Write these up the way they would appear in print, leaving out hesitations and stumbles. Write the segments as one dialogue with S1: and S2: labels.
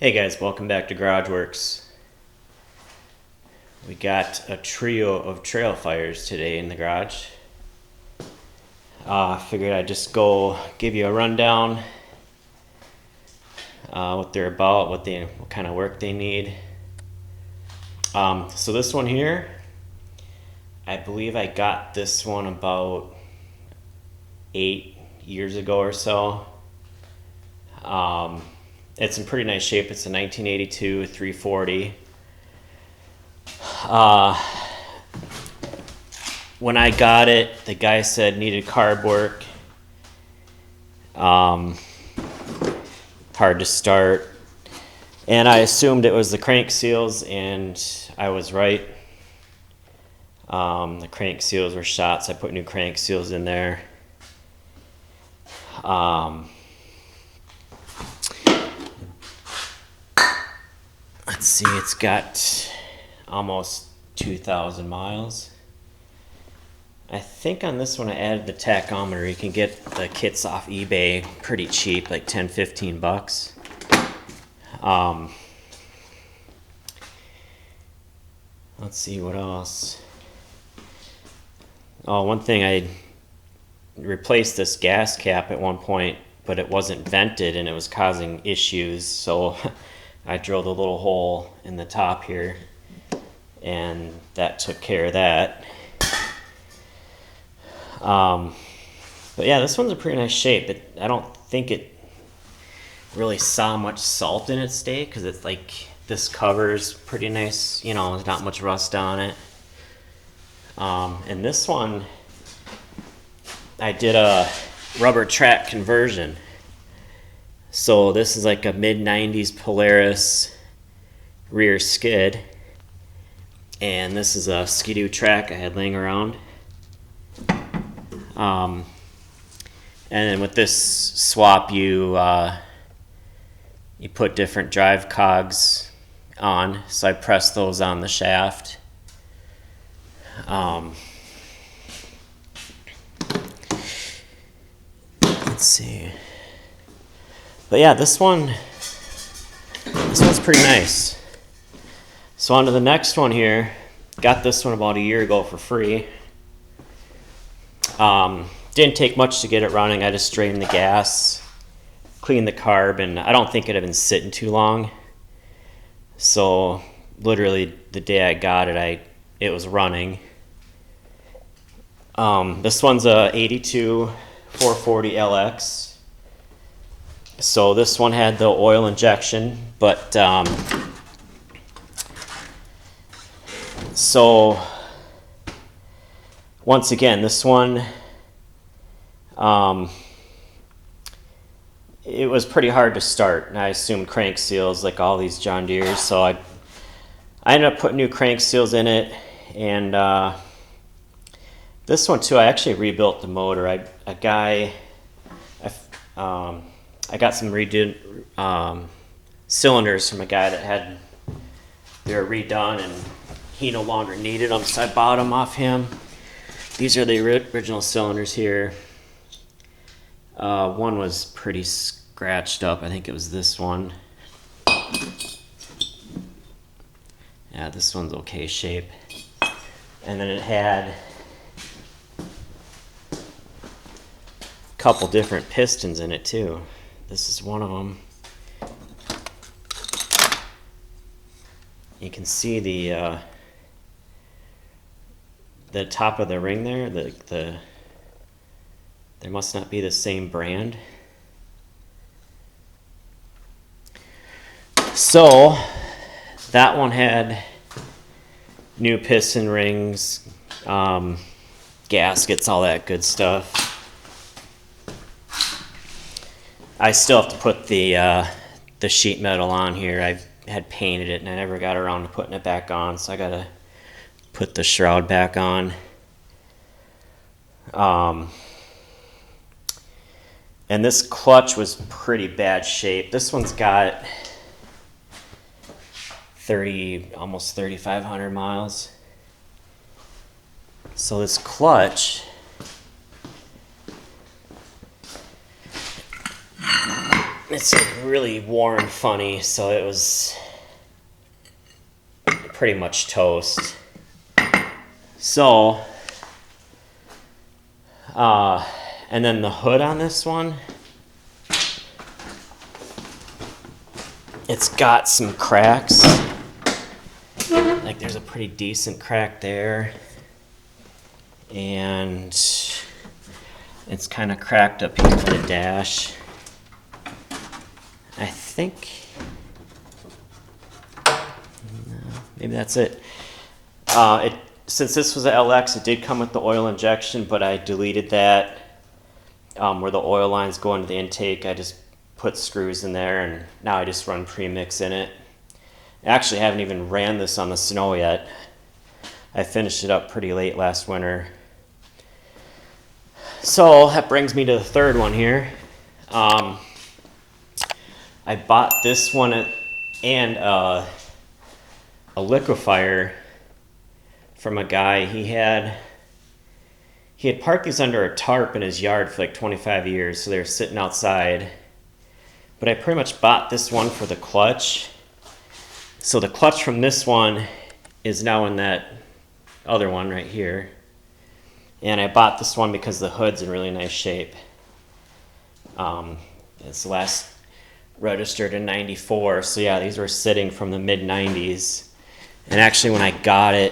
S1: Hey guys, welcome back to Garage Works. We got a trio of Trailfires today in the garage. Figured I'd just go give you a rundown, what they're about, what kind of work they need. So this one here, I believe I got this one about 8 years ago or so. It's in pretty nice shape. It's a 1982 340. When I got it, the guy said needed carb work. Hard to start. And I assumed it was the crank seals, and I was right. The crank seals were shot, so I put new crank seals in there. Let's see, it's got almost 2,000 miles. I think on this one I added the tachometer. You can get the kits off eBay pretty cheap, like 10-15 bucks. Let's see what else. Oh, one thing, I replaced this gas cap at one point, but it wasn't vented and it was causing issues, so I drilled a little hole in the top here, and that took care of that. But yeah, this one's a pretty nice shape. I don't think it really saw much salt in its day, because it's like this cover's pretty nice, there's not much rust on it. And this one, I did a rubber track conversion. So this is like a mid-90s Polaris rear skid, and this is a skidoo track I had laying around. And then with this swap, you put different drive cogs on. So I pressed those on the shaft. Let's see. But yeah, this one's pretty nice. So on to the next one here. Got this one about a year ago for free. Didn't take much to get it running. I just drained the gas, cleaned the carb, and I don't think it had been sitting too long. So literally the day I got it, it was running. This one's a 82 440 LX. So this one had the oil injection, but so once again, this one, it was pretty hard to start, and I assumed crank seals like all these John Deeres, so I ended up putting new crank seals in it. And this one too, I actually rebuilt the motor. I got some redid cylinders from a guy that they were redone, and he no longer needed them, so I bought them off him. These are the original cylinders here. One was pretty scratched up. I think it was this one. Yeah, this one's okay shape. And then it had a couple different pistons in it too. This is one of them. You can see the top of the ring there. There must not be the same brand. So that one had new piston rings, gaskets, all that good stuff. I still have to put the sheet metal on here. I had painted it and I never got around to putting it back on, so I gotta put the shroud back on. And this clutch was pretty bad shape. This one's got almost 3,500 miles. So this clutch It's like really worn funny, so it was pretty much toast. So, and then the hood on this one, it's got some cracks. Like there's a pretty decent crack there. And it's kind of cracked up here in the dash. I think, no, maybe that's it. Since this was an LX, it did come with the oil injection, but I deleted that where the oil lines go into the intake. I just put screws in there, and now I just run premix in it. I actually haven't even ran this on the snow yet. I finished it up pretty late last winter. So that brings me to the third one here. I bought this one and a liquefier from a guy. He had parked these under a tarp in his yard for like 25 years, so they were sitting outside. But I pretty much bought this one for the clutch. So the clutch from this one is now in that other one right here. And I bought this one because the hood's in really nice shape. It's last registered in 94, so yeah, these were sitting from the mid-90s. And actually when I got it,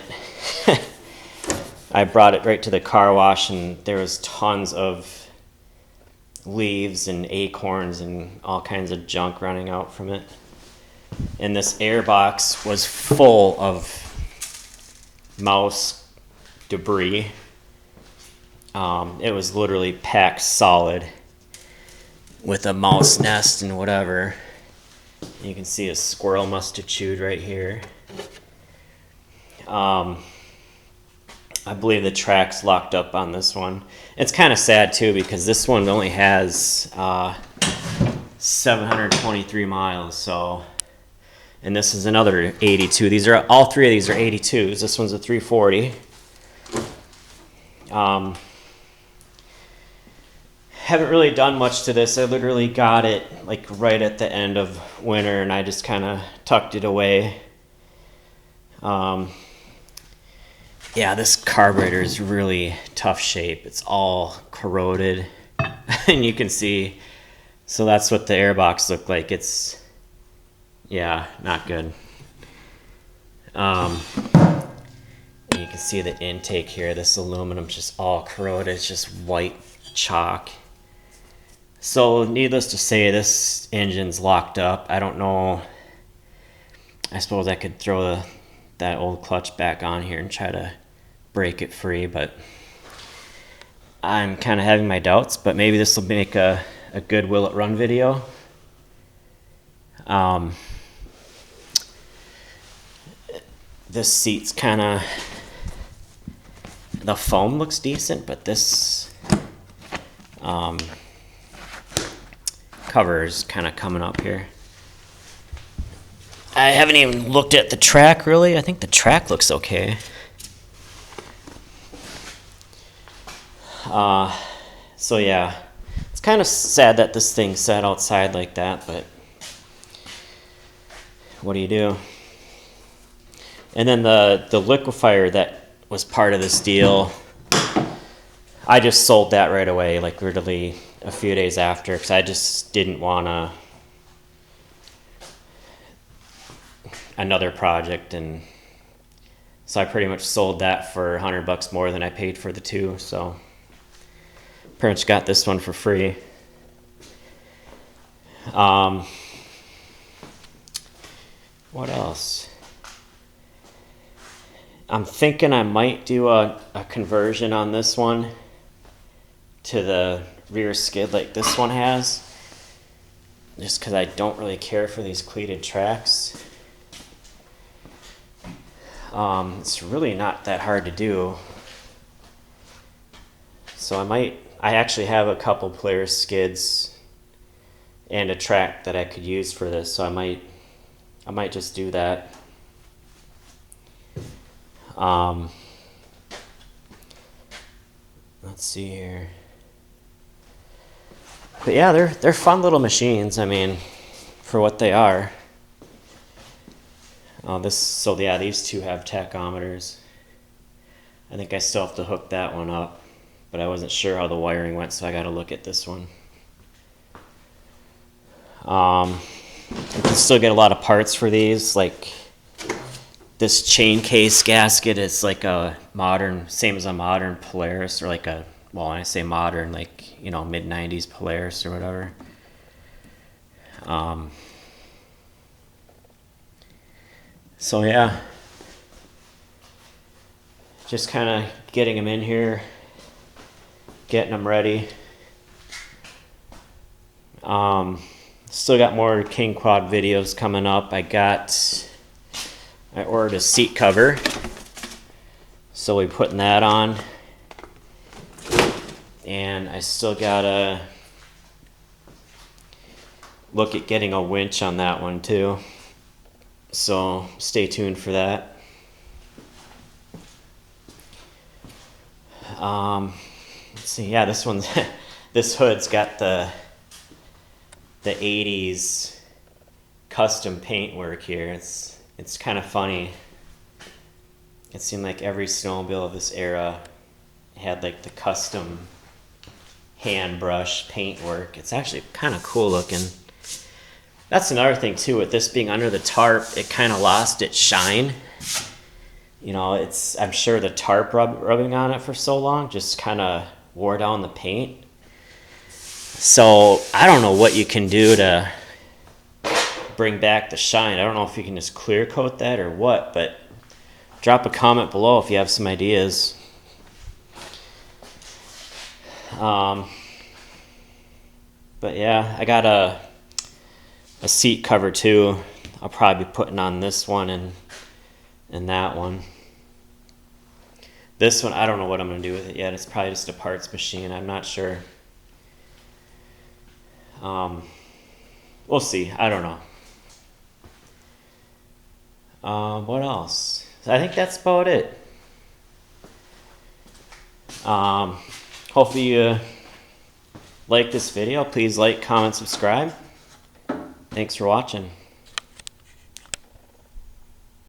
S1: I brought it right to the car wash, and there was tons of leaves and acorns and all kinds of junk running out from it. And this air box was full of mouse debris. It was literally packed solid with a mouse nest and whatever. You can see a squirrel must have chewed right here. I believe the track's locked up on this one. It's kind of sad too, because this one only has 723 miles. So, and this is another 82. These are all three of these are 82s. This one's a 340. Haven't really done much to this. I literally got it like right at the end of winter, and I just kind of tucked it away. Yeah, this carburetor is really tough shape. It's all corroded, and you can see. So that's what the airbox looked like. It's, yeah, not good. And you can see the intake here. This aluminum's just all corroded. It's just white chalk. So needless to say, this engine's locked up. I don't know. I suppose I could throw that old clutch back on here and try to break it free, but I'm kind of having my doubts. But maybe this will make a good will it run video. This seat's kind of, the foam looks decent, but this cover is kind of coming up here. I haven't even looked at the track really. I think the track looks okay. So yeah, it's kind of sad that this thing sat outside like that, but what do you do? And then the liquefier that was part of this deal, I just sold that right away, like literally a few days after, because I just didn't want another project, and so I pretty much sold that for $100 more than I paid for the two. So pretty much got this one for free. What else? I'm thinking I might do a conversion on this one to the rear skid like this one has, just because I don't really care for these cleated tracks. It's really not that hard to do. So I actually have a couple Polaris skids and a track that I could use for this, so I might just do that. Let's see here. But yeah, they're fun little machines. I mean, for what they are. So yeah, these two have tachometers. I think I still have to hook that one up, but I wasn't sure how the wiring went, so I got to look at this one. You can still get a lot of parts for these, like this chain case gasket is like a modern, same as a modern Polaris, or like a, well, when I say modern, like, you know, mid-90s Polaris or whatever. So yeah, just kind of getting them in here, getting them ready. Still got more King Quad videos coming up. I ordered a seat cover, so we're putting that on. And I still gotta look at getting a winch on that one too. So stay tuned for that. Let's see, yeah, this one's this hood's got the 80s custom paintwork here. It's kind of funny. It seemed like every snowmobile of this era had like the custom hand brush paintwork. It's actually kind of cool looking. That's another thing too, with this being under the tarp, it kind of lost its shine. You know, I'm sure the tarp rubbing on it for so long just kind of wore down the paint. So I don't know what you can do to bring back the shine. I don't know if you can just clear coat that or what, but drop a comment below if you have some ideas. But yeah, I got a seat cover too. I'll probably be putting on this one and that one. This one, I don't know what I'm going to do with it yet. It's probably just a parts machine. I'm not sure. We'll see. I don't know. What else? I think that's about it. Hopefully you like this video. Please like, comment, subscribe. Thanks for watching.